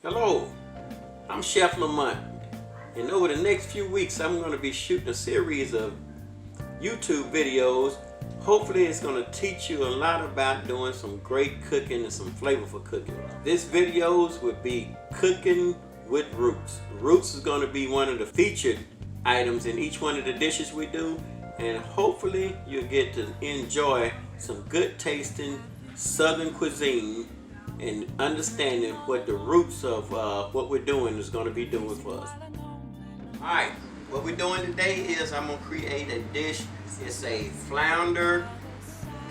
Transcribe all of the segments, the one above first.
Hello, I'm Chef Lemont, and over the next few weeks I'm going to be shooting a series of YouTube videos. Hopefully it's going to teach you a lot about doing some great cooking and some flavorful cooking. This videos would be cooking with roots. Roots is going to be one of the featured items in each one of the dishes we do, and hopefully you'll get to enjoy some good tasting Southern cuisine and understanding what the roots of what we're doing is going to be doing for us. Alright, what we're doing today is I'm going to create a dish. It's a flounder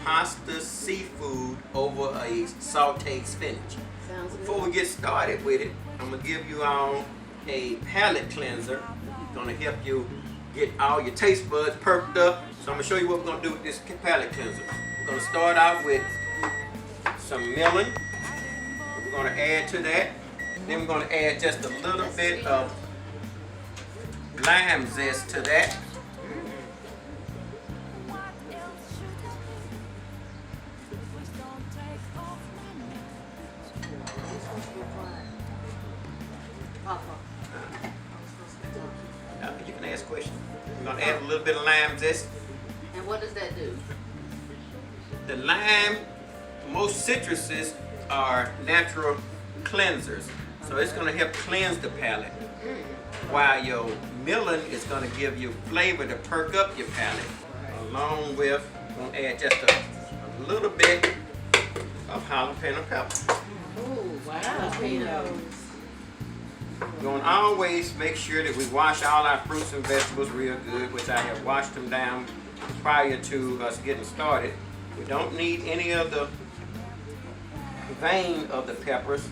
pasta seafood over a sauteed spinach. Before we get started with it, I'm going to give you all a palate cleanser. It's going to help you get all your taste buds perked up. So I'm going to show you what we're going to do with this palate cleanser. We're going to start out with some melon. We're going to add to that. Then we're going to add just a little bit of lime zest to that. You can ask questions. We're going to add a little bit of lime zest. And what does that do? The lime, most citruses are natural cleansers, so it's going to help cleanse the palate, while your melon is going to give you flavor to perk up your palate. Along with, I'm going to add just a little bit of jalapeno pepper. Oh, wow. We're going to always make sure that we wash all our fruits and vegetables real good, which I have washed them down prior to us getting started. We don't need any of the vein of the peppers.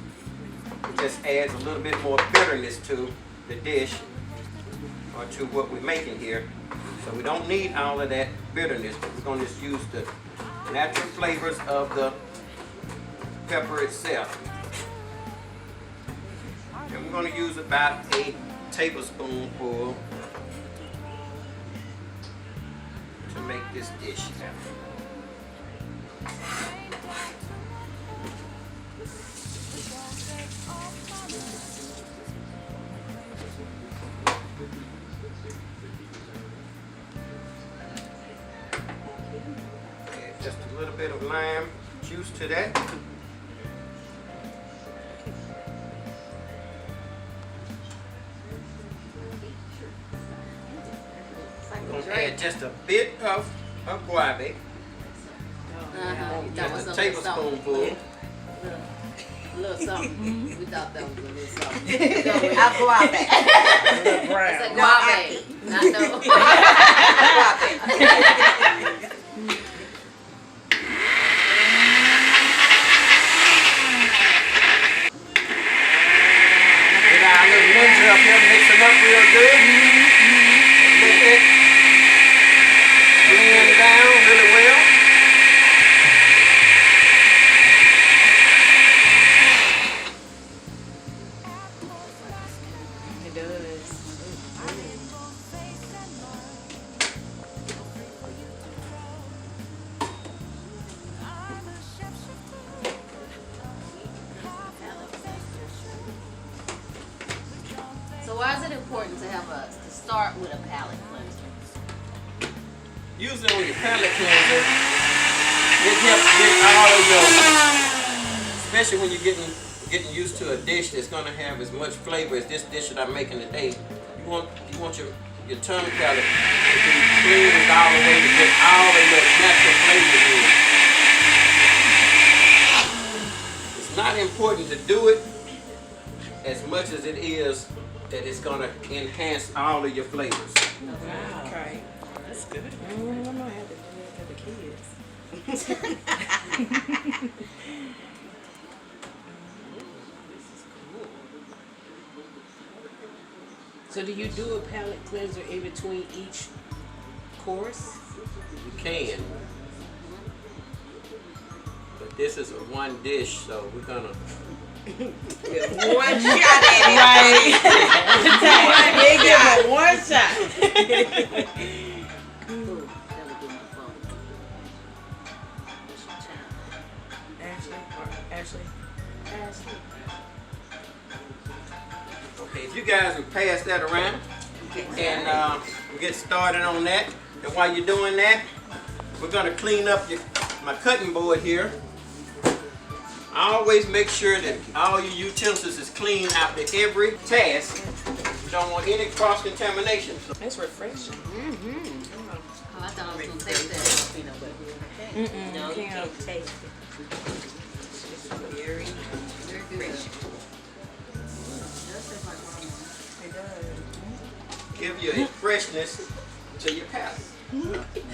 It just adds a little bit more bitterness to the dish or to what we're making here. So we don't need all of that bitterness, but we're going to just use the natural flavors of the pepper itself. And we're going to use about a tablespoonful to make this dish happen. Add just a little bit of lime juice to that. I'm going to add just a bit of guave. Just a tablespoonful. A little something. We thought that was a little something. Guave. It's a guave. I know. Get our little ninja up here, mix them up real good. Let it blend down really well. It does. So why is it important to have to start with a palate cleanser? Usually with your palate cleanser, it helps get all of your, especially when you're getting used to a dish that's going to have as much flavor as this dish that I'm making today. You want your tongue palate to be cleansed all the way to get all of your natural flavors in. It's not important to do it as much as it is that it's going to enhance all of your flavors. Wow. Okay. That's good. I don't know how to do that for the kids. So do you do a palate cleanser in between each course? You can. But this is a one dish, so we're going to One shot at it. Right. They give it one shot. Ooh, that would be my phone. What's your child? Ashley. Okay, if you guys can pass that around and we'll get started on that. And while you're doing that, we're going to clean up my cutting board here. I always make sure that all your utensils is clean after every task. You don't want any cross-contamination. It's refreshing. Oh, I thought I was going to taste that. No, you can't taste it. It's very Very good. fresh. Does taste like watermelon. It does. Give you a freshness to your palate.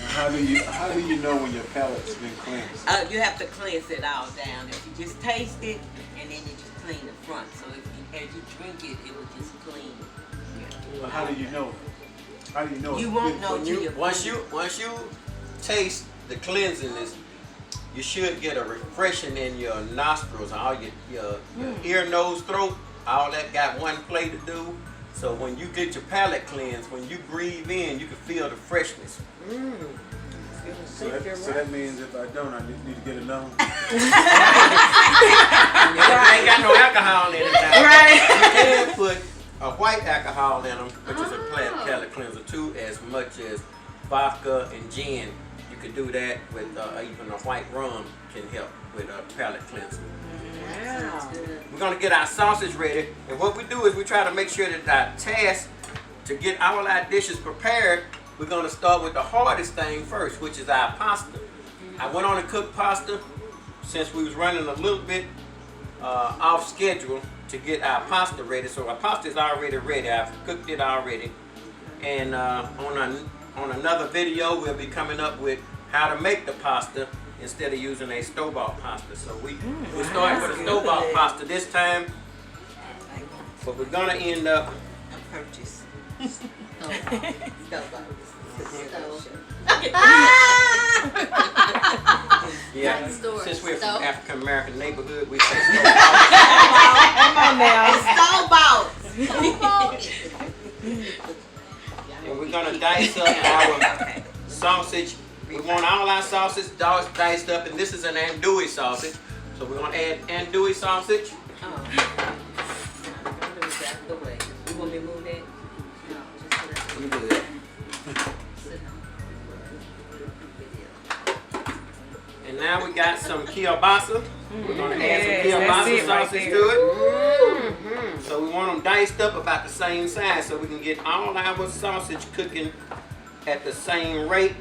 How do you know when your palate's been cleansed? You have to cleanse it all down. If you just taste it, and then you just clean the front. So if you, as you drink it, it will just clean. Well, how do you know? How do you know? You it's won't good know for till you? you Once you taste the cleansiness, you should get a refreshing in your nostrils, all your ear, nose, throat, all that got one play to do. So when you get your palate cleansed, when you breathe in, you can feel the freshness. So that means if I don't, I need to get another one. It ain't got no alcohol in it now. Right. You can put a white alcohol in them, which is a palate cleanser too, as much as vodka and gin. You can do that with even a white rum can help with a palate cleanser. Sounds good. We're gonna get our sausage ready, and what we do is we try to make sure that our task to get all our dishes prepared, we're gonna start with the hardest thing first, which is our pasta. I went on to cook pasta since we was running a little bit off schedule to get our pasta ready. So our pasta is already ready. I've cooked it already, and on another video we'll be coming up with how to make the pasta instead of using a store-bought pasta. So we started with a store-bought pasta this time, but we're gonna end up. A purchase. Yeah, Not store, since we're from stove. African American neighborhood, we say store-bought. Come on now. And we're gonna dice up our sausage. We want all our sausage diced up, and this is an andouille sausage. So we're gonna add andouille sausage. Oh. Move it out the way. You want me to move that? No, just so that's I'm good. And now we got some kielbasa. We're gonna add some kielbasa that's it right sausage there. to it. So we want them diced up about the same size, so we can get all our sausage cooking at the same rate,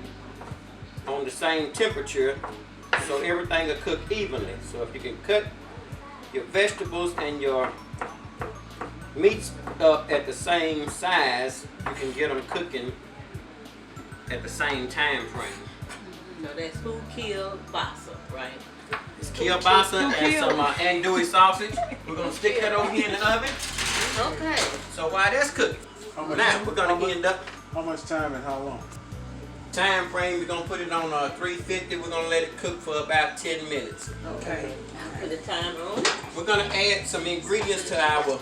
on the same temperature, so everything will cook evenly. So if you can cut your vegetables and your meats up at the same size, you can get them cooking at the same time frame. So that's who killed Bassa, right? It's kielbasa and some andouille sausage. We're gonna stick that over here in the oven. okay. So while that's cooking, now we're gonna end up How much time and how long? time frame. We're gonna put it on 350. We're gonna let it cook for about 10 minutes. Okay. Put the timer on. We're gonna add some ingredients to our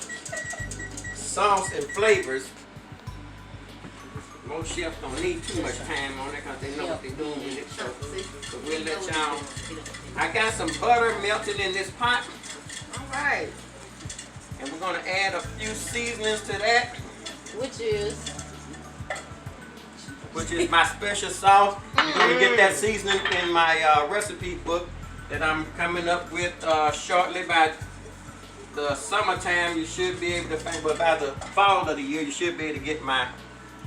sauce and flavors. Most chefs don't need too much time on it because they know what they're doing with it. So we'll let y'all. I got some butter melted in this pot. All right. And we're gonna add a few seasonings to that, Which is my special sauce. You're gonna get that seasoning in my recipe book that I'm coming up with shortly. By the summertime, you should be able to find, but by the fall of the year, you should be able to get my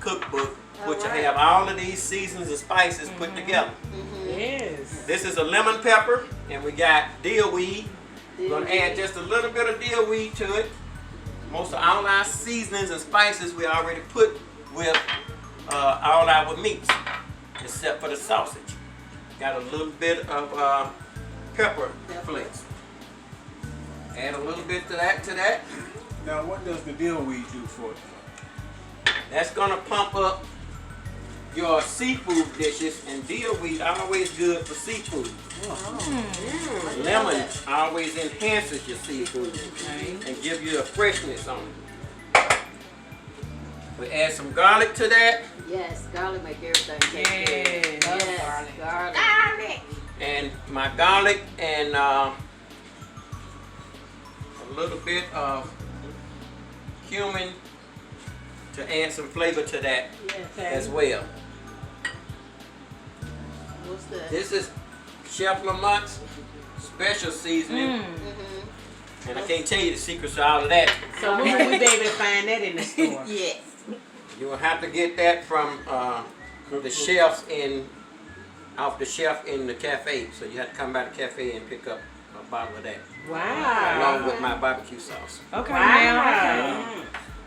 cookbook, which I have all of these seasons and spices put together. Yes. This is a lemon pepper, and we got dill weed. We're gonna add just a little bit of dill weed to it. Most of all our seasonings and spices we already put with all our meats, except for the sausage. Got a little bit of pepper flakes. Add a little bit to that. Now, what does the dill weed do for it? That's gonna pump up your seafood dishes, and dill weed always good for seafood. Lemon always enhances your seafood and give you a freshness on it. We add some garlic to that, yes, garlic make everything taste good. Yes. Yes, garlic. and my garlic and a little bit of cumin to add some flavor to that Yeah. as well. What's that? This is Chef Lamont's special seasoning, and I can't tell you the secrets to all of that. So when will we be able to find that in the store? Yes. You will have to get that from the chefs off the shelf in the cafe. So you have to come by the cafe and pick up a bottle of that, Wow. along with my barbecue sauce. Okay. Wow. Now, okay.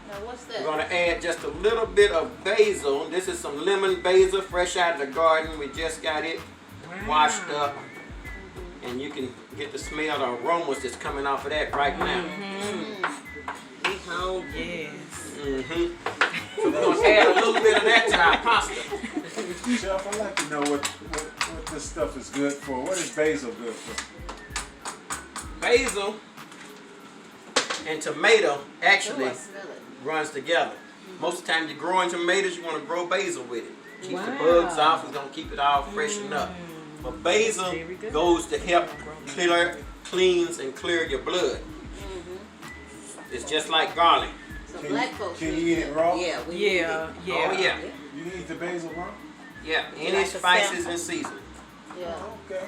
Now what's We're that? gonna add just a little bit of basil. This is some lemon basil, fresh out of the garden. We just got it washed up, and you can get the smell, the aromas that's coming off of that right now. We home. Yes. So we're gonna add a little bit of that to our pasta. Chef, I'd like to know what this stuff is good for. What is basil good for? Basil and tomato Oh, actually I smell it. runs together. Most of the time you're growing tomatoes, you want to grow basil with it. Keeps the Wow. bugs off, it's gonna keep it all freshened up. But basil Very good. goes to help cleans and clear your blood. It's just like garlic. So Can black you, folks can you use eat it that. raw? Yeah. We Yeah. Yeah. Oh yeah, You can eat the basil raw? yeah. Any Like a spices sample. and seasoning. Yeah. Okay.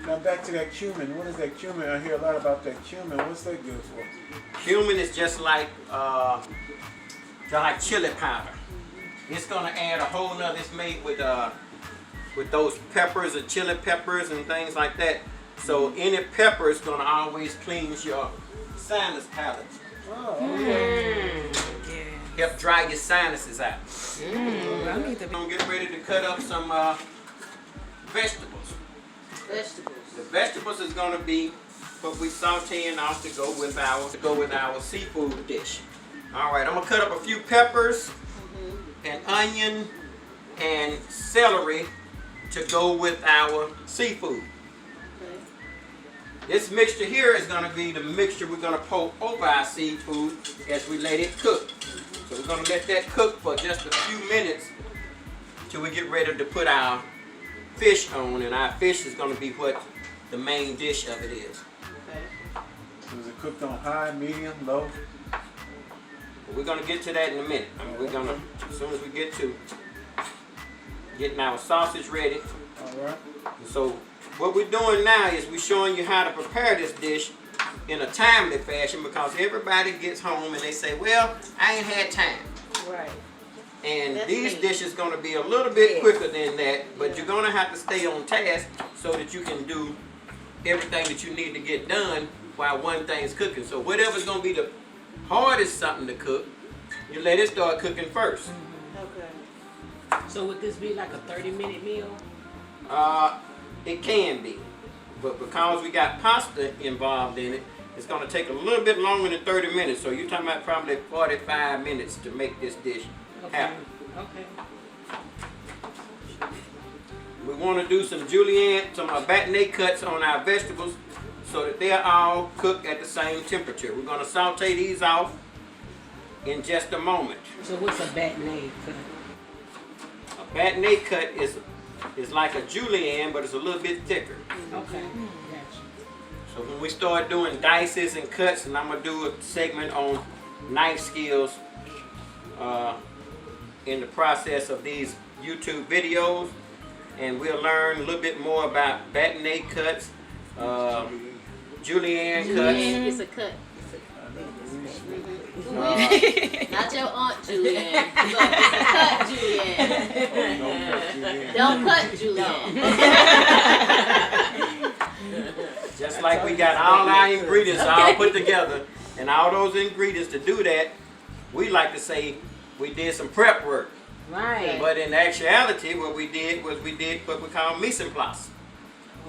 Now back to that cumin. What is that cumin? I hear a lot about that cumin. What's that good for? Cumin is just like chili powder. It's gonna add a whole nother. It's made with those peppers and chili peppers and things like that. So any pepper is gonna always cleanse your sinus palate. Oh, okay. Yeah. Help dry your sinuses out. I need to I'm be. gonna get ready to cut up some vegetables. Vegetables. The vegetables is gonna be what we sauteing off to go with our seafood dish. All right, I'm gonna cut up a few peppers, and onion, and celery to go with our seafood. Okay. This mixture here is gonna be the mixture we're gonna pour over our seafood as we let it cook. So we're gonna let that cook for just a few minutes till we get ready to put our fish on, and our fish is gonna be what the main dish of it is. Okay. So is it cooked on high, medium, low? But we're gonna get to that in a minute. I mean, we're gonna, as soon as we get to getting our sausage ready. All right. And so what we're doing now is we're showing you how to prepare this dish in a timely fashion, because everybody gets home and they say, well, I ain't had time. Right. And That's these me. dishes gonna be a little bit Yes. quicker than that, but you're gonna have to stay on task so that you can do everything that you need to get done while one thing's cooking. So whatever's gonna be the hardest something to cook, you let it start cooking first. Okay. So would this be like a 30-minute meal? It can be, but because we got pasta involved in it, it's gonna take a little bit longer than 30 minutes. So you're talking about probably 45 minutes to make this dish happen. Okay. We want to do some julienne, some batonnet cuts on our vegetables so that they're all cooked at the same temperature. We're going to saute these off in just a moment. So what's a batonnet cut? A batonnet cut is like a julienne, but it's a little bit thicker. Okay. Gotcha. So when we start doing dices and cuts, and I'm going to do a segment on knife skills in the process of these YouTube videos, and we'll learn a little bit more about batonnet cuts, julienne cuts. It's a cut. Not your aunt Julianne. It's a cut Julianne. Don't cut Julianne. Just like we got all our ingredients all put together, and all those ingredients to do that, we like to say we did some prep work. Right. But in actuality, what we did was we did what we call mise en place.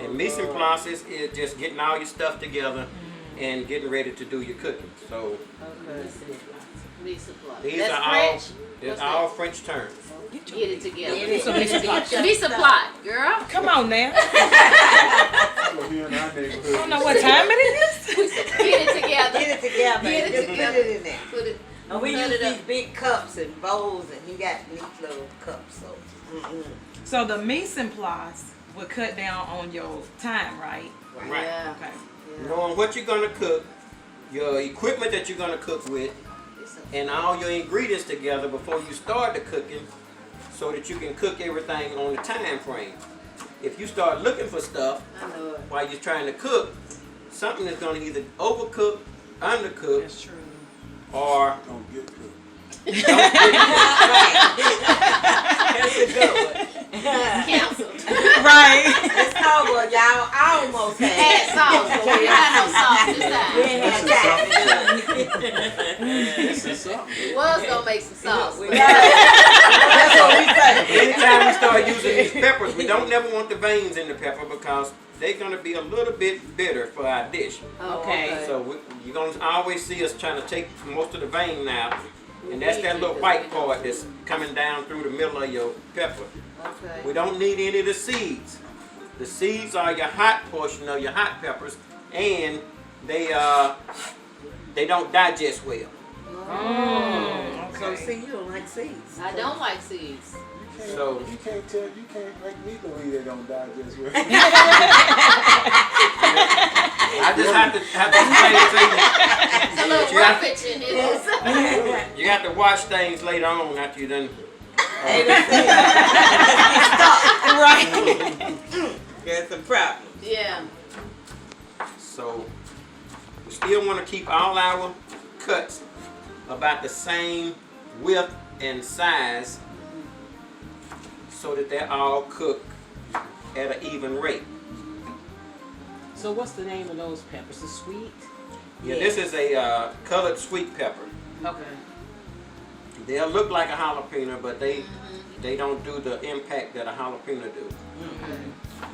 And mise en place is just getting all your stuff together and getting ready to do your cooking. So Me supply. these That's are all French. they're What's all that? French terms. Get it together. Get it together. Me supply, girl. Come on now. So here in our neighborhood, I don't know what time it is. Get it together. Get it together. Get it Just together. put it in there. Put it. And we cut use it up. these big cups and bowls, and he got these little cups. So. So the mise en place will cut down on your time, right? Right. Yeah. Okay. Knowing what you're gonna cook, your equipment that you're gonna cook with, and all your ingredients together before you start the cooking, so that you can cook everything on the time frame. If you start looking for stuff while you're trying to cook, something is going to either overcook, undercook, That's true. or Don't get cooked. That's a good one. Canceled. Right. It's over, y'all. I almost Add had sauce, but we got no sauce this time. We ain't had time to do it. This is something. We was gonna make some sauce. We got it. That's what we say. anytime we start using these peppers, we don't never want the veins in the pepper because they're going to be a little bit bitter for our dish. Oh, Okay. So you're going to always see us trying to take most of the vein out. And that's that little white part that's coming down through the middle of your pepper. Okay. We don't need any of the seeds. The seeds are your hot portion of your hot peppers, and they don't digest well. So see, you don't like seeds. I don't like seeds. So- You can't make me believe they don't digest well. I just have to explain it to you. It's a little You have- roughage in it. You have to watch things later on after you're done. Right. Got some problems. Yeah. So we still want to keep all our cuts about the same width and size so that they're all cooked at an even rate. So what's the name of those peppers? The sweet? Yeah, this is a colored sweet pepper. Okay. They'll look like a jalapeno, but they don't do the impact that a jalapeno do.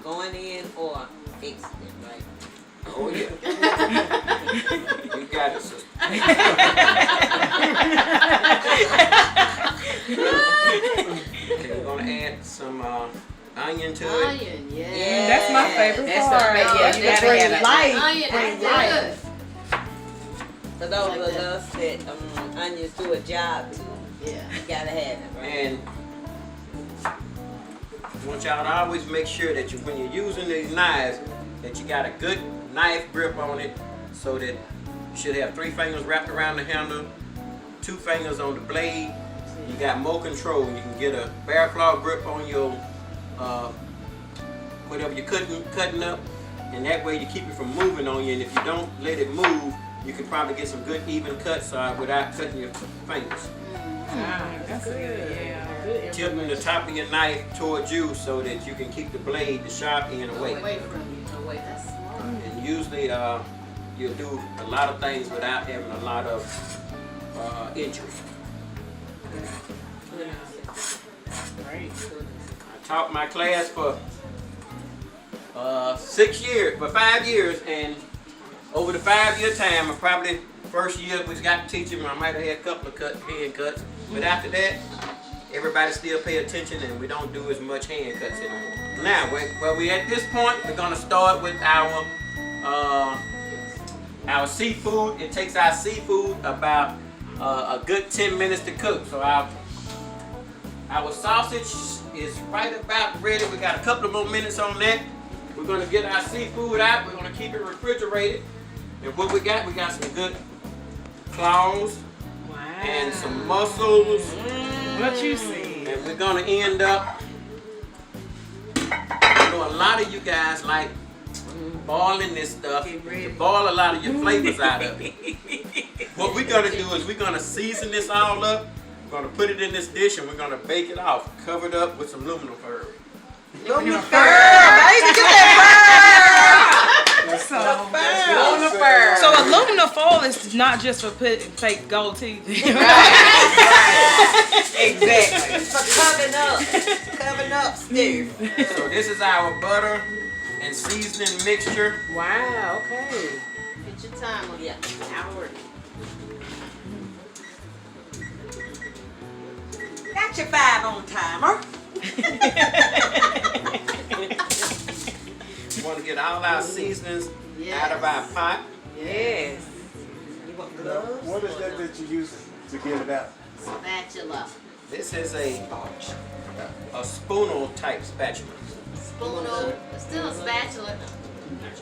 Going in or fixing it, right? Oh yeah. You got it, sister. Okay, we're gonna add some onion to it. Onion, yeah. That's my favorite That's part. the- yeah, you That gotta bring have it. light. Onion, Bring that's light. good. For those of us that onions do a job too, Yeah. you gotta have it, right? And I want y'all to always make sure that when you're using these knives, that you got a good knife grip on it, so that you should have 3 fingers wrapped around the handle, 2 fingers on the blade. You got more control. You can get a bear claw grip on your whatever you're cutting up, and that way you keep it from moving on you. And if you don't let it move, you can probably get some good even cuts without cutting your fingers. That's good. Yeah. Good Tilting the top of your knife towards you so that you can keep the blade, the sharp end away. Away from you. Away. That's smart. And usually you'll do a lot of things without having a lot of injury. Great. I taught my class for 5 years, and over the 5-year time, probably first year we got to teach them, I might have had a couple of hand cuts, but after that, everybody still pay attention, and we don't do as much hand cuts anymore. Now, we at this point, we're gonna start with our seafood. It takes our seafood about a good 10 minutes to cook. So our sausage is right about ready. We got a couple of more minutes on that. We're gonna get our seafood out. We're gonna keep it refrigerated. And what we got some good claws and some mussels. What you see? And we're gonna end up, I know a lot of you guys like boiling this stuff. You boil a lot of your flavors out of it. What we're gonna do is we're gonna season this all up. We're gonna put it in this dish and we're gonna bake it off, covered up with some aluminum foil. Aluminum foil, baby, get that So aluminum foil is not just for putting fake gold teeth. Exactly. For covering up stuff. So this is our butter and seasoning mixture. Wow, okay. Get your time on Yeah. Howard. Got your 5 on timer. We want to get all our seasonings out of our pot. Yes. You want Now, gloves? what is that you use to get it out? Spatula. This is a spoonal type spatula. Spoonal. Still a spatula.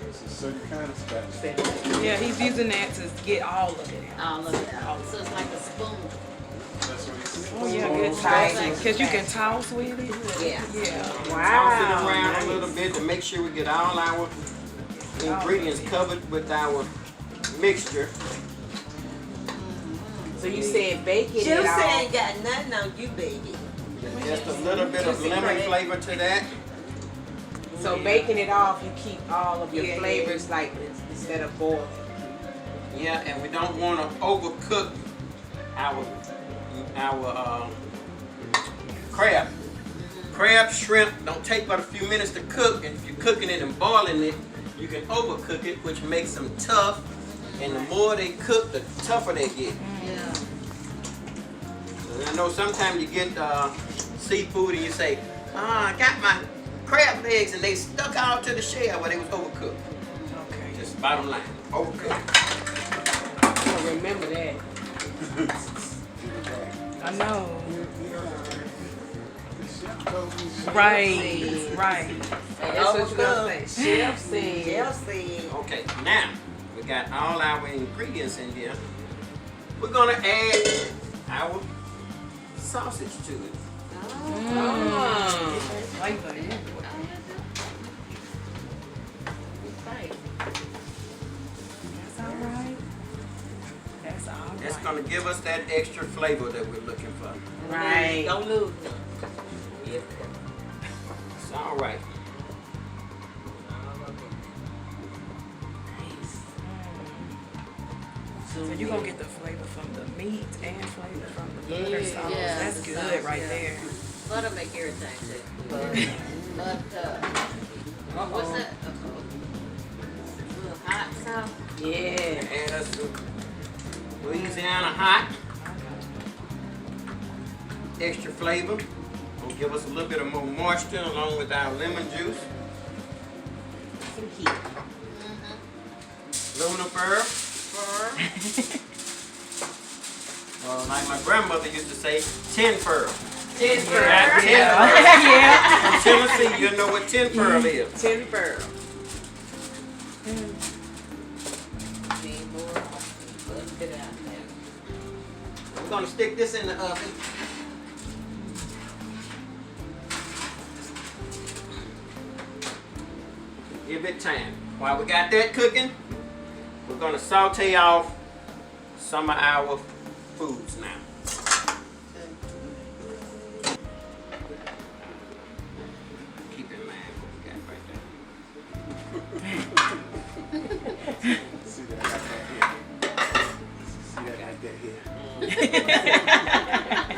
It's a certain kind of spatula. Yeah, he's using that to get all of it out. All of it out. So it's like a spoon. tight. Because you can toss with it. Yeah. Yeah. Toss it Wow. around a little bit to make sure we get all our ingredients covered with our mixture. So you said bacon Juicy it all. ain't got nothing on you, baby. Just a little bit of lemon flavor to that. So baking it off, you keep all of your Yeah, flavors like this instead of boiling. Yeah, and we don't want to overcook our crab. Crab, shrimp don't take but a few minutes to cook, and if you're cooking it and boiling it, you can overcook it, which makes them tough. And the more they cook, the tougher they get. Yeah. And I know sometimes you get seafood and you say, I got my crab legs and they stuck out to the shell, but they was overcooked. Okay. Just bottom line, overcooked. I'll remember that. I know. Right. Right. That's what you're gonna say. Chef said. Chelsea. Okay, now we got all our ingredients in here. We're gonna add our sausage to it. Flavor. That's all right. That's all right. That's gonna give us that extra flavor that we're looking for. Right. Don't lose. Yeah. It's all right. So you're gonna get the flavor from the meat and flavor from the butter sauce. yeah, That's the good sauce, right yeah. there. Butter make everything too. But what's that? A little hot sauce. Yeah. Add us some Louisiana hot. Extra flavor. Gonna give us a little bit of more moisture along with our lemon juice. Some heat. Aluminum foil. Like my grandmother used to say, tin pearl. Tin pearl. Got tin Yeah. pearl. Yeah. From Tennessee, you know what tin pearl is. Tin pearl. Need more. Put it out there. We're gonna stick this in the oven. Give it time. While we got that cooking, we're gonna saute off some of our foods now. Keep in mind what we got right there. See that like that here.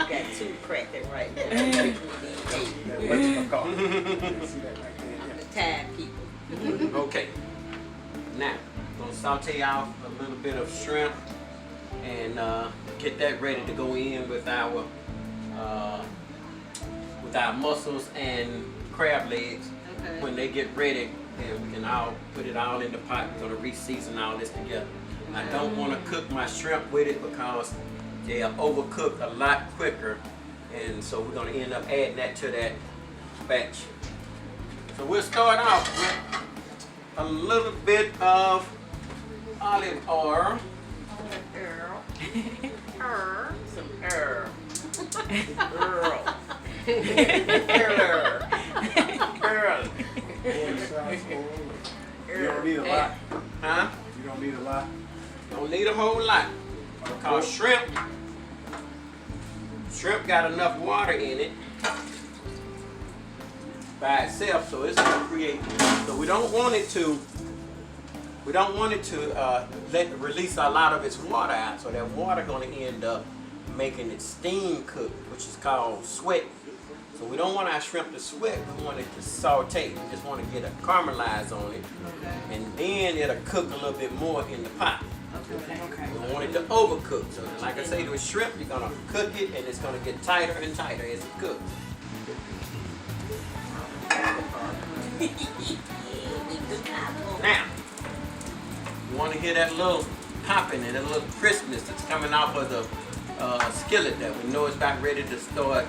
Got two cracking right there. That whatchamacallit. See that like that here. The Thai people. Okay. Now, we're gonna saute off a little bit of shrimp and get that ready to go in with our mussels and crab legs. Okay. When they get ready, then we can all put it all in the pot. We're gonna re-season all this together. I don't want to cook my shrimp with it because they are overcooked a lot quicker, and so we're gonna end up adding that to that batch. So we'll start off with a little bit of olive oil. Some herb. You don't need a lot. Huh? You don't need a lot. Don't need a whole lot. Because shrimp got enough water in it by itself, so it's gonna create. So we don't want it to release a lot of its water out. So that water gonna end up making it steam cook, which is called sweat. So we don't want our shrimp to sweat. We want it to saute. We just want to get a caramelize on it, and then it'll cook a little bit more in the pot. Okay. We don't want it to overcook. So like I say, with shrimp, you're gonna cook it, and it's gonna get tighter and tighter as it cooks. Now, you want to hear that little popping and that little crispness that's coming off of the skillet that we know it's about ready to start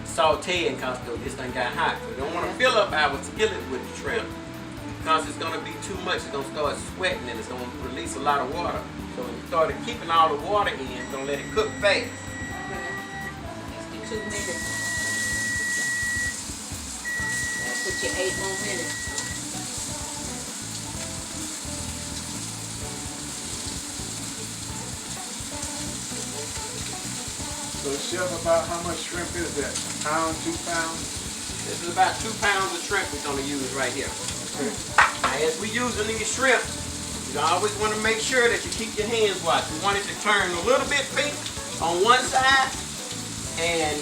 sauteing because this thing got hot. We don't want to fill up our skillet with shrimp because it's going to be too much. It's going to start sweating and it's going to release a lot of water. So when you start keeping all the water in, it's going to let it cook fast. 2 minutes. Now put your 8 more minutes. So, Chef, about how much shrimp is that? A pound, 2 pounds? This is about 2 pounds of shrimp we're gonna use right here. Okay. Now, as we using these shrimp, you always want to make sure that you keep your hands washed. We want it to turn a little bit pink on one side, and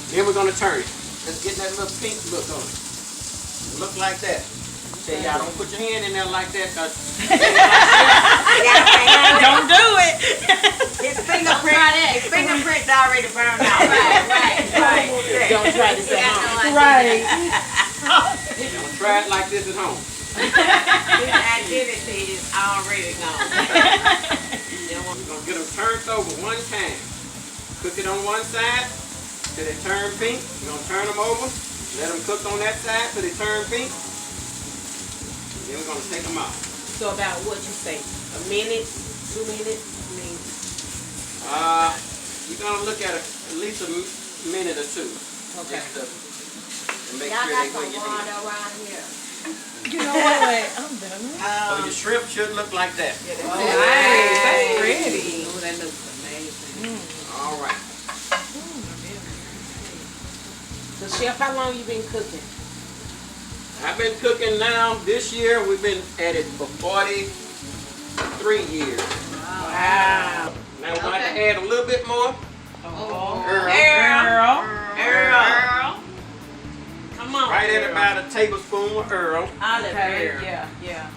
then we're gonna turn it. Just get that little pink look on it. Look like that. Say y'all don't put your hand in there like that. Don't do it. His fingerprint already burned out. Right. Don't try this at home. Right. Don't try it like this at home. His identity is already gone. We're gonna get them turned over one time. Cook it on one side till they turn pink. We're gonna turn them over. Let them cook on that side till they turn pink. Then we're gonna take them out. So about what you say? A minute, 2 minutes? I mean, We're gonna look at at least a minute or two. okay. Just to make Y'all sure got they some wet your water hands. around here. You know what? I'm done. So your shrimp should look like that. Oh, nice. That's pretty. Oh, that looks amazing. All right. So, Chef, how long you been cooking? I've been cooking now. This year we've been at it for 43 years. Wow. Now we're going to add a little bit more. Oh. Earl. Come on. Right at about a tablespoon of Earl. Olive Okay. oil. Yeah.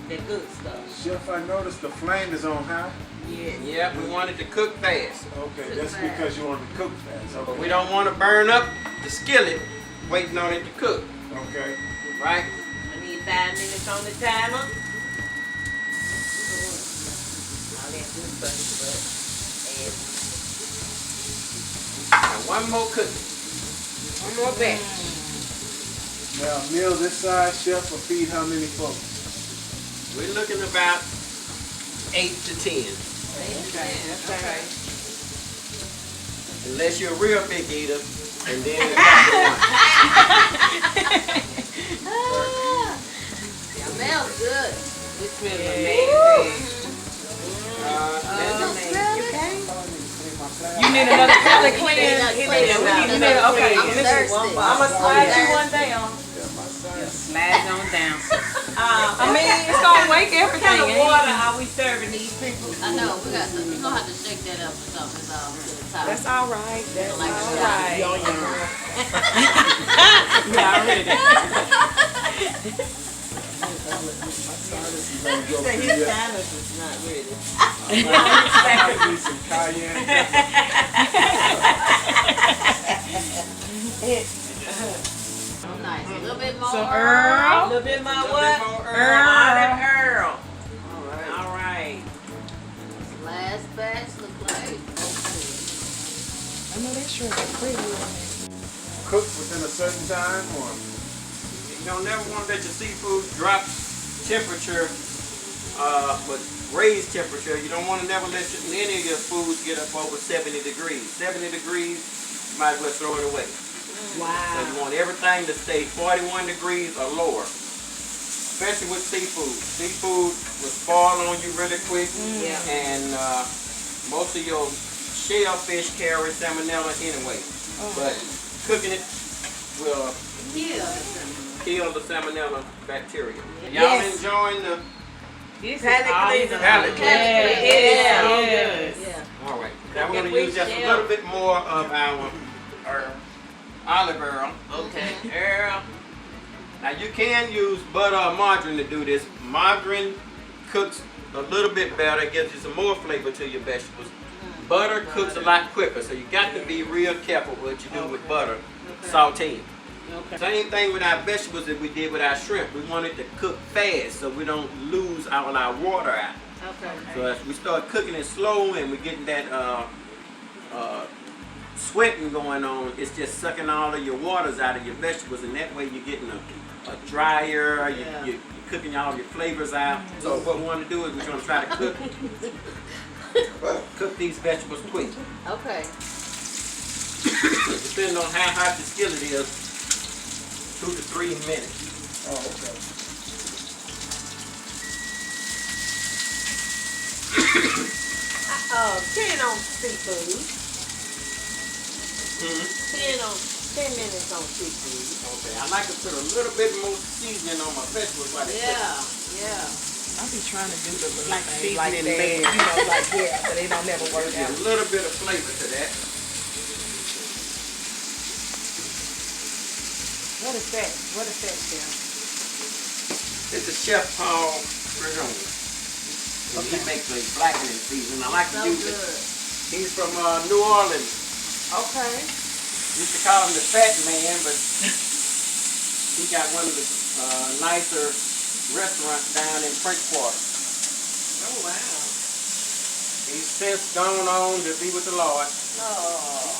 The good stuff. Chef, I noticed the flame is on high. Yes. Yeah, we want it to cook fast. Okay, that's because you want to cook fast. But Okay. we don't want to burn up the skillet waiting on it to cook. Okay. Right? I need 5 minutes on the timer. All that good butter, Now one more cooking. One more batch. Now, a meal this size, Chef, will feed how many folks? We're looking about 8 to 10. Okay. Unless you're a real big eater, and then it's up Smells good. It smells amazing. You need another palate cleanse? Okay. I'm thirsty. I'm going to slide you one down. Yeah, my size. Slide on down. I mean, it's going to wake What everything. kind of ain't it? water are we serving these people? I know, we're gonna have to shake that up or something to the top. That's all right. That's Like all a right. shot. You already did. He said his sinus is not ready. I need some cayenne pepper. Oh, nice. A little bit more. So, A Earl. little bit more Little what? bit more Olive Earl. All right. All right. Last batch look like. I know that shrimp is pretty. Cook within a certain time, or You don't never want to let your seafood drop temperature, but raise temperature. You don't want to never let any of your foods get up over 70 degrees. 70 degrees, you might as well throw it away. So you Wow. want everything to stay 41 degrees or lower, especially with seafood. Seafood will spoil on you really quick, Yeah. and most of your shellfish carry salmonella anyway. But cooking it will kill the salmonella bacteria. Y'all Yes. enjoying the? This Palate cleanser. Palate cleanser. Yeah, it is. Yes. Yeah. All right. Now we're Can going we to use just a share? little bit more of our olive oil. Okay. Earl. Now you can use butter or margarine to do this. Margarine cooks a little bit better, it gives you some more flavor to your vegetables. Butter cooks a lot quicker, so you got to be real careful what you do with butter. Sautéing. Okay. Same thing with our vegetables that we did with our shrimp. We want it to cook fast so we don't lose all our water out. Okay. So as we start cooking it slow and we're getting that sweating going on, it's just sucking all of your waters out of your vegetables, and that way you're getting a drier, you're cooking all your flavors out. So what we want to do is we're going to try to cook these vegetables quick. Okay. depending on how hot the skillet is, 2 to 3 minutes. Oh, okay. Ten on seafood. 10 minutes on seafood. Okay, I like to put a little bit more seasoning on my vegetables while they cook. Yeah. I be trying to do the Like thing seasoning like bag. that. You know, like, yeah, but they don't never work Get out. a little bit of flavor to that. What is that? What is that, Chef? This is Chef Paul Bergeron. And he makes a blackening season. I like to So use it. good. He's from New Orleans. Okay. Used to call him the Fat Man, but he got one of the nicer restaurants down in French Quarter. Oh, wow. He's since gone on to be with the Lord. Oh.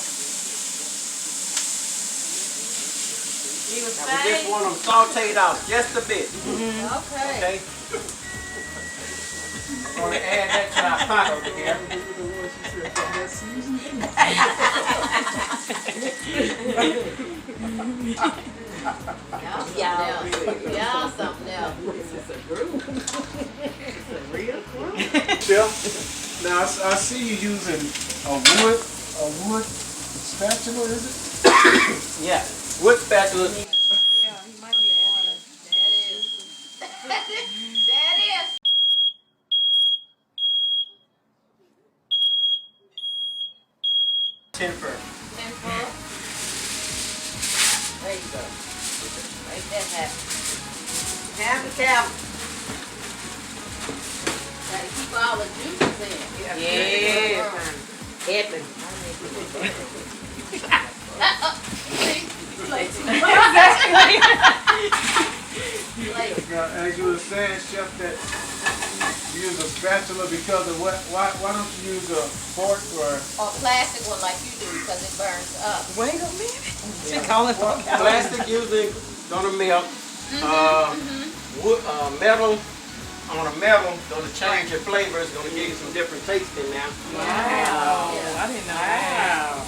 He was Now we just fine. want them sauteed out just a bit. Okay. Okay? I'm going to add that to our pot over here. Y'all something else. This is a group. It's a real group. Chef, now I see you using a wood spatula, is it? Yeah. Wood spatula. Yeah, he might need water. That is. Temper. There you go. Make that happen. Have the cow. Gotta keep all the juices in. Yeah. Edmund. You play too much. Now, as you were saying, Chef, that you use a spatula because of what? Why don't you use a fork or? Or plastic one like you do because it burns up. Wait a minute. She calling for Plastic usually gonna melt. Wood, metal on a metal gonna change your flavor. It's gonna give you some different taste in there. Wow. Yeah. I didn't know that.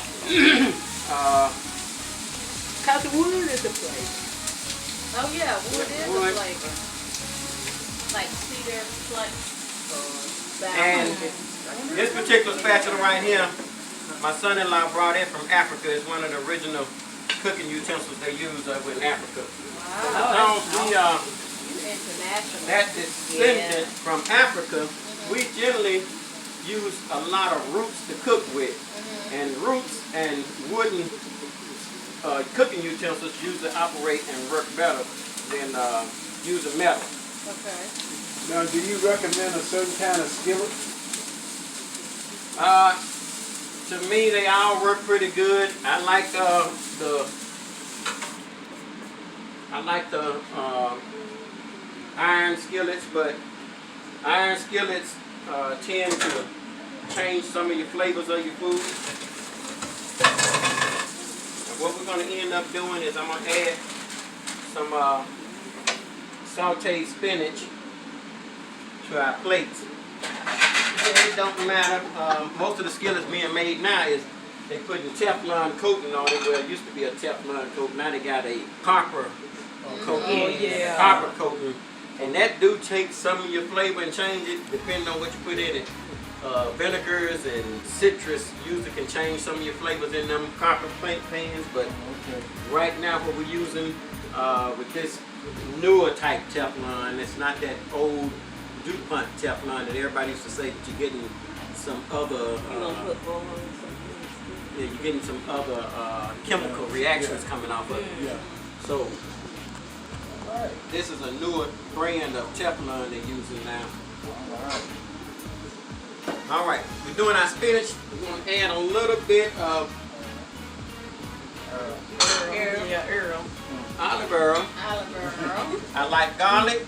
Cause the wood is the flavor. Oh yeah, wood is Wood. a flavor. Like cedar, plank, And this particular spatula right here, my son-in-law brought in from Africa. It's one of the original cooking utensils they use over in Africa. Wow. So we You international. that descendant from Africa, we generally use a lot of roots to cook with. And roots and wooden cooking utensils usually operate and work better than using metal. Okay. Now, do you recommend a certain kind of skillet? To me, they all work pretty good. I like the iron skillets, but iron skillets tend to change some of your flavors of your food. And what we're going to end up doing is I'm going to add some sauteed spinach to our plates. It don't matter. Most of the skillets being made now is they putting Teflon coating on it. Well, it used to be a Teflon coat. Now they got a copper coating. Oh, yeah. Copper coating. And that do take some of your flavor and change it depending on what you put in it. Vinegars and citrus usually can change some of your flavors in them copper pans. But right now what we're using with this newer type Teflon, it's not that old DuPont Teflon that everybody used to say that you're getting some other you're getting some other chemical reactions coming off of it. Yeah. So this is a newer brand of Teflon they're using now. All right, we're doing our spinach. We're going to add a little bit of Earl. olive oil. I like garlic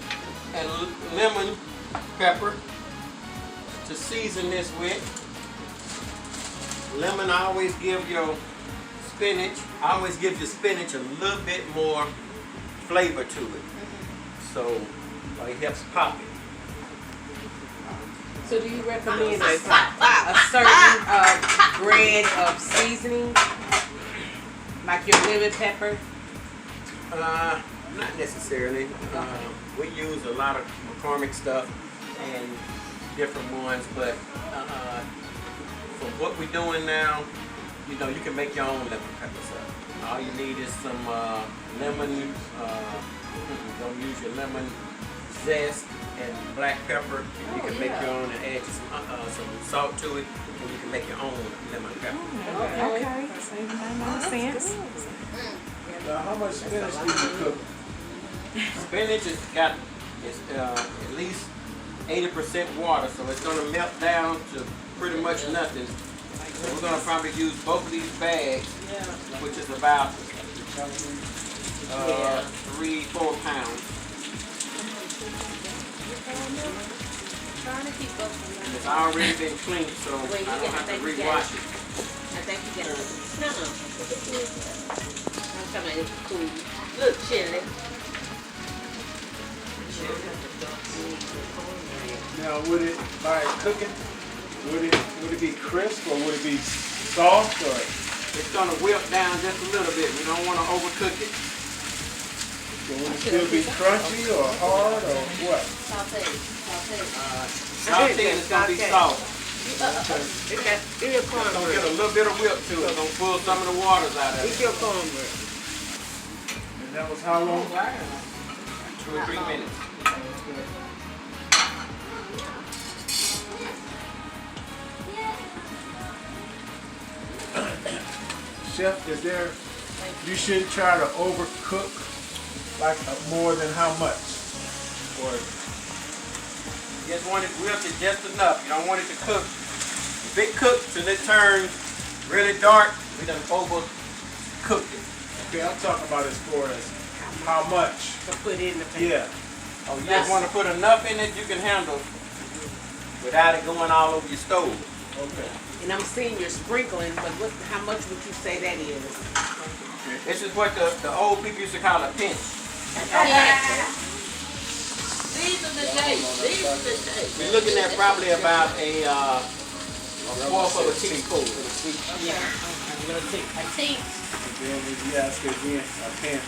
and lemon pepper to season this with. Lemon always give your spinach, a little bit more flavor to it. So it helps pop it. So do you recommend a certain grade of seasoning? Like your lemon pepper? Not necessarily. We use a lot of McCormick stuff and different ones, but for what we're doing now, you know, you can make your own lemon pepper sauce. All you need is some lemon. Don't use your lemon zest and black pepper. You can make your own and add some salt to it, and you can make your own lemon pepper. Okay. So that makes sense. Now, how much spinach do you cook? Spinach has got at least 80% water, so it's going to melt down to pretty much nothing. So we're going to probably use both of these bags, which is about 3-4 pounds. Trying to keep up with It's already been cleaned, so I Wait, don't have to rewash it. I think you got it. I'm talking about it's cool. Look, chili. Now, would it, by cooking, would it be crisp or would it be soft or? It's going to wilt down just a little bit. We don't want to overcook it. So would it still be crunchy or hard or what? Sautéing. Sautéing is going to be soft. Eat your It's going to cornbread. get a little bit of wilt to it. It's going to pull some of the waters out of Eat it. your cornbread. And that was how long? 2 or 3 minutes. Chef, you shouldn't try to overcook like more than how much? Or You just want it wilted just enough. You don't want it to cook. If it cooks till it turns really dark, we done overcooked it. okay, I'm talking about as far as how much. To put in the pan. Yeah. Oh, you just want to put enough in it you can handle without it going all over your stove. Okay. And I'm seeing you're sprinkling, but how much would you say that is? This is what the old people used to call a pinch. These are the days. These are the days. We're looking at probably about a fourth of a teaspoon. Yeah. A little thick. A tink. And then if you ask again, a pinch.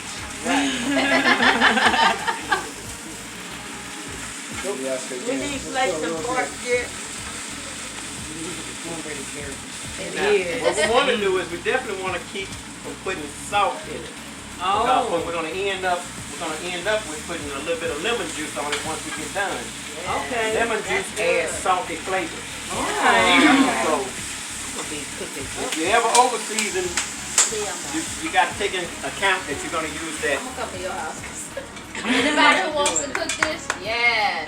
You ask We again. need to play some pork dip. It What is. we want to do is we definitely want to keep from putting salt in it. Because what we're going to end up with putting a little bit of lemon juice on it once we get done. Okay. Lemon juice adds salty flavor. Okay. So Gonna be cooking. if you ever over season, you got to take into account that you're going to use that. I'm gonna come to your house. Anybody who wants to cook this? Yes.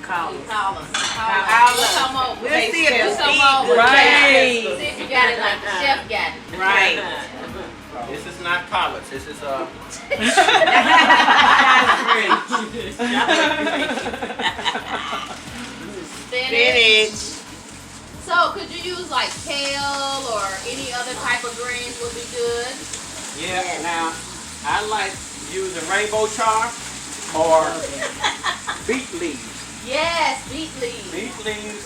Call You us. call us. Call We'll us. come over. We'll see if We'll it's come eat over. right. See if you got it like the chef got it. Right. This is not collards. This is Spinach. So could you use like kale or any other type of greens would be good? yeah. Now I like using rainbow chard or beet leaves. Yes, beet leaves. Beet leaves,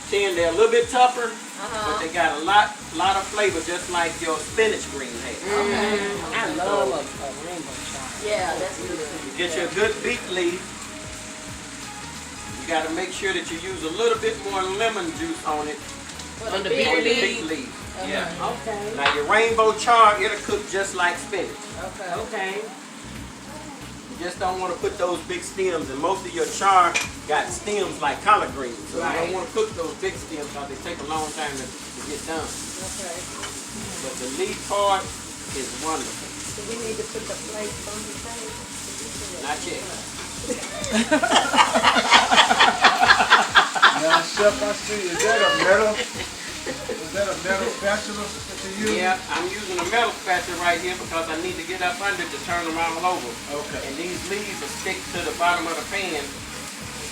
seeing they're a little bit tougher, but they got a lot of flavor, just like your spinach green has. I love a rainbow chard. Yeah, that's good. You get your good beet leaf. You got to make sure that you use a little bit more lemon juice on it. For On the beet beet On the leaf. beet leaf. Yeah. Okay. Now your rainbow chard, it'll cook just like spinach. Okay. Okay. You just don't want to put those big stems, and most of your chard got stems like collard greens. So you don't want to cook those big stems because they take a long time to get done. Okay. But the leaf part is wonderful. Do we need to put the plates on the table? Not yet. Now, Chef, I see, is that a metal spatula that you use? Yeah, I'm using a metal spatula right here because I need to get up under to turn them all over. Okay. And these leaves will stick to the bottom of the pan,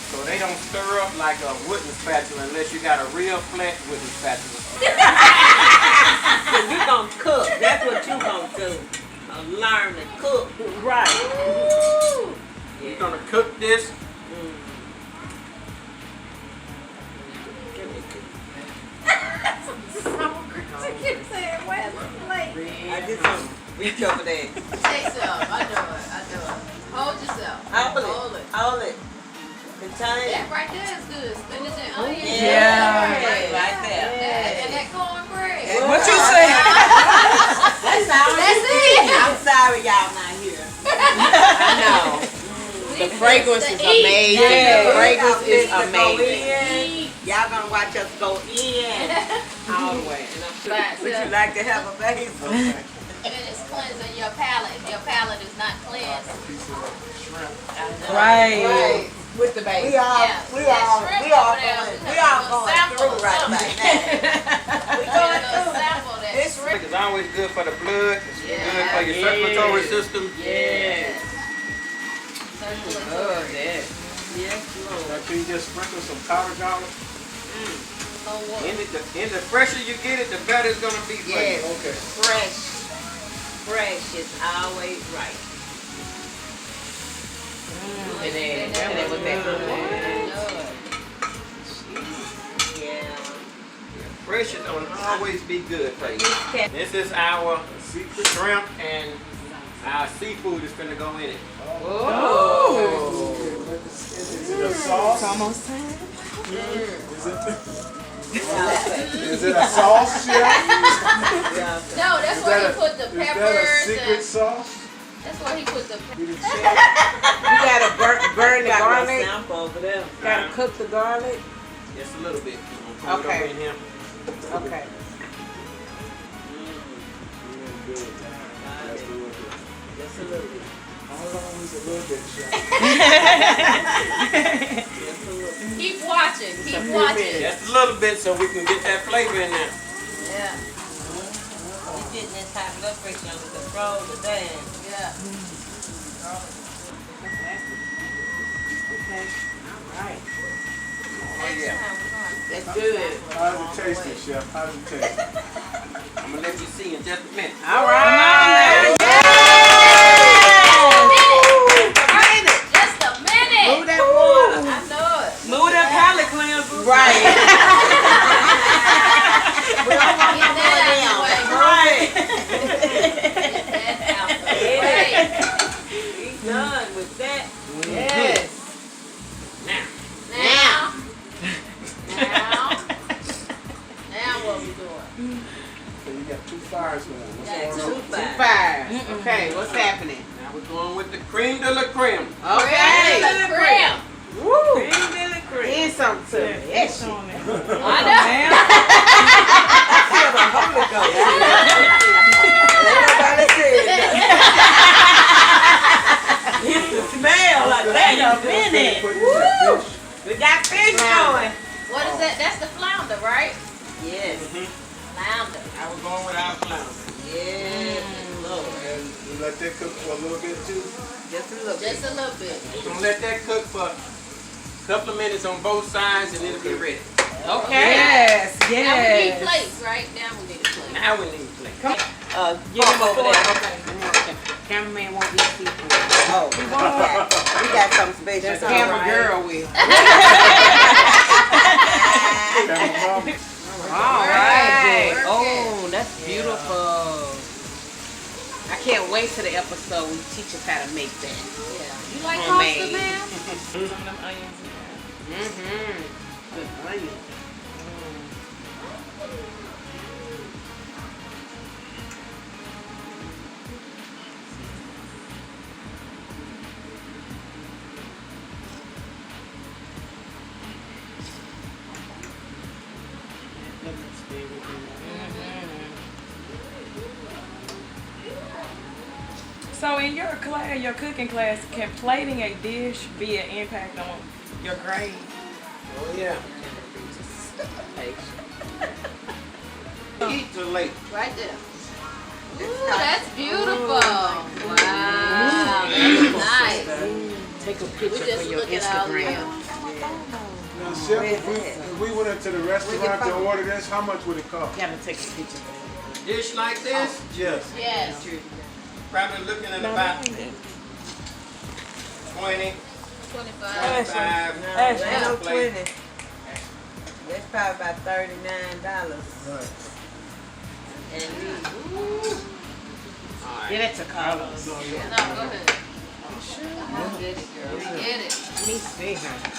so they don't stir up like a wooden spatula unless you got a real flat wooden spatula. So you gonna cook. That's what you gonna do. Learn to cook. Right. You're gonna cook this. I keep saying, where's the plate? I get some. Reach over there. Take some. I know it. Hold yourself. Hold it. Contain. That right there is good. Spinach and onion. Yeah. Right there. And that cornbread. What you say? That's it. I'm sorry y'all not here. I know. The fragrance is amazing. The fragrance is amazing. Y'all gonna watch us go in All the way. Would you like to have a baby? Finish cleansing your palate. If your palate is not cleansed. Right. With the baby. We all Shrimp going sample through right something. now. We going through. Sample that. It's It's always good for the blood. It's good for your Yeah. circulatory system. Yes. Circulatory. Yes. Yes, Lord. Can you just sprinkle some powder garlic? And the fresher you get it, the better it's gonna be for Yes. you. Okay. Fresh is always right. And then with that Yeah. Fresh is gonna always be good for you. Cat- This is our shrimp and our seafood is gonna go in it. Oh. Is it a sauce? Almost time. Is it a sauce, chef? Yeah. No, that's where he put the Is that a peppers secret and sauce? that's where he put the We didn't check. You gotta burn the Got a garlic. sample over there. Gotta cook the garlic. Just a little bit. We're gonna put it Okay. over in here. Okay. Just a little bit. How long is a little bit, chef? keep watching. Keep watching. Just a little bit so we can get that flavor in there. Yeah. You're getting this high blood pressure under control today. Yeah. Okay. All right. Oh yeah. That's good. How's it tasting, chef? How's it taste? I'm gonna let you see in just a minute. All right. Just a minute. Move that water. I know it. Move that palate cleanser. Right. We don't want Get no that more out the way. down. Right. Get that out the way. He's done with that. Yes. Now what we doing? So you got two fires going. What's Yeah, going on? 2-5. Fire. Okay, what's happening? Now we're going with the creme de la creme. Okay. The crib. Woo. Cream de la cream. Here's something to me. Yes, I know. Feel the Holy Ghost. Everybody said that. It's the smell like wait a minute. Woo! We got fish going. What is that? That's the flounder, right? Yes. Flounder. Now we're going with our flounder. Yes. Lord. And you let that cook for a little bit too? Just a little bit. Just a little bit. We're gonna let that cook for a couple of minutes on both sides and it'll be ready. Okay. Yes. Now we need Yes. plates, right? Now we need a plate. Now we need to play. Get him over there. Okay. Cameraman won't be seafood. Oh, we got some special. That's camera girl will. All right. Work it. Oh, that's beautiful. I can't wait till the episode we teach us how to make that. Yeah. You like Homemade. pasta, ma'am? Some of them onions in there. Mm-hmm. Good onion. So in your class, your cooking class, can plating a dish be an impact on your grade? Oh yeah. Eat the late. Right there. Ooh, that's beautiful. Wow. That's nice. Take a We picture for just your look at all Instagram. Now, chef, if we went into the restaurant to order this, how much would it cost? Gotta take a picture. A dish like this, Yes. Yes. probably looking at about 20, 25. 25. Ain't no plate. 20. That's probably about $39. Right. And Get it to Carlos. No, go ahead. Get it, girl. Get it. Let me see, honey.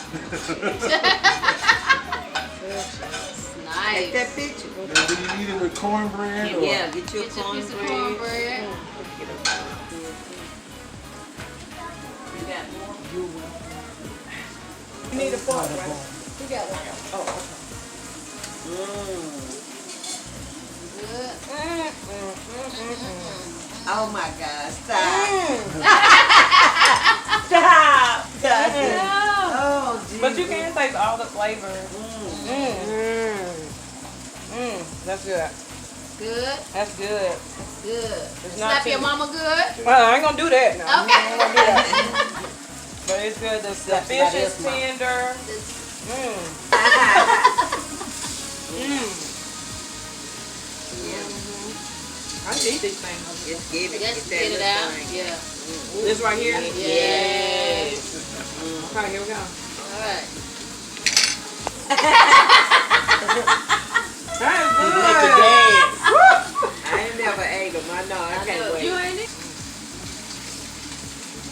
Nice. Take that picture. Now, do you eat it with cornbread or? Yeah, get your Get your piece of cornbread. cornbread. You got more? You need a fork, right? We got one. Oh, Good. Oh my God, stop. Stop. Oh, geez. But you can taste all the flavor. That's good. Good. That's good. Good. It's not Slap your too- mama good. Well, I ain't gonna do that now. Okay. I ain't gonna do that. But it's good. The fish is tender. I can eat these things. Just give it. Just that get it little out. thing. Yeah. This right here? Yes. Okay, here we go. All right. That is Make good. you dance. I ain't never ate them. I know. I can't know. wait. You ain't it?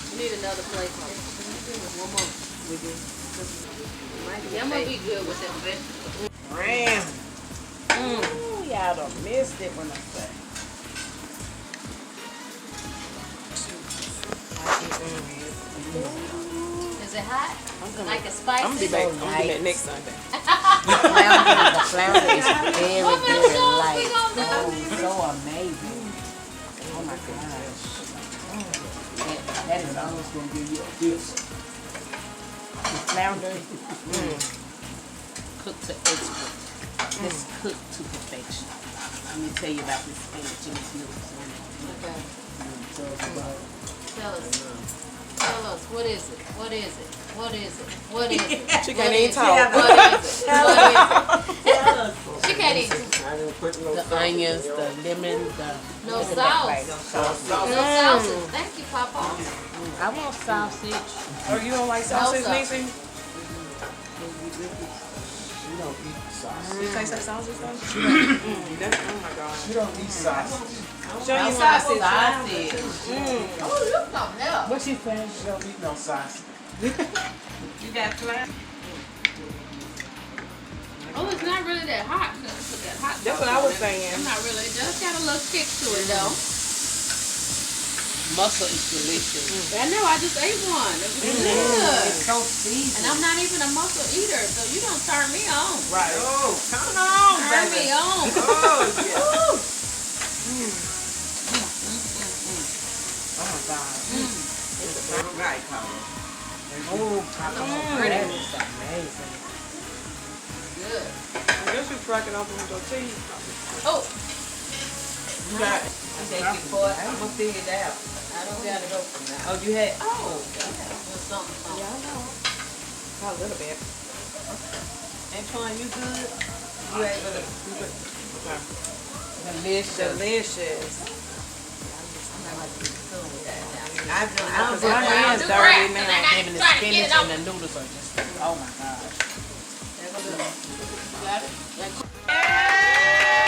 You need another plate. One more. We do. Yeah, I'm gonna be good with them vegetables. Ram. Ooh, y'all done missed it when I say. Is it hot? Like a spicy? I'm gonna be back. I'm gonna be back next Sunday. The flounder is very, What very vegetables we light. gonna do? Oh, so amazing. Oh my gosh. That is almost going to give you a gift. The flounder, cooked to expert. It's cooked to perfection. Let me tell you about this spinach and its noodles. Okay. So it's about Tell us. Tell us. What is it? What is it? What is it? What is it? She What can't is even it? talk. What is it? What is it? She can't even. I didn't put no The salt in onions, yours. the lemon, the... No look at that sauce. plate. No sausage. Thank you, Papa. I want sausage. Oh, you don't like sausage, No Niecy? she don't eat sausage. You taste that sausage though? Oh my god. She don't eat sausage. Show you Sausage. sausage. Oh, you something else. What she saying? She don't eat no sausage. You got flat? Oh, it's not really that hot. Cause I put that hot That's sauce what I was in it. saying. It's not really. It does got a little kick to it though. Mussel is delicious. I know. I just ate one. It was good. It's so seasoned. And I'm not even a mussel eater, so you don't turn me on. Right. Oh, come on, Turn me baby. on. Oh, yeah. Oh my God. Right, Carlos. Oh, Papa. That is amazing. Good. I guess you crack it open with your teeth. Oh, You got it. Thank you for it. I'm going to figure it out. I don't gotta go from now. Oh, you had. Oh, with something. Yeah, I know. A little bit. Antoine, you good? You able to. Okay. Delicious. Delicious. I don't Because know. my hands do dirty crack, now. and I gotta Even the try to get spinach it off. and the noodles are just, oh my gosh. You got it? Yeah.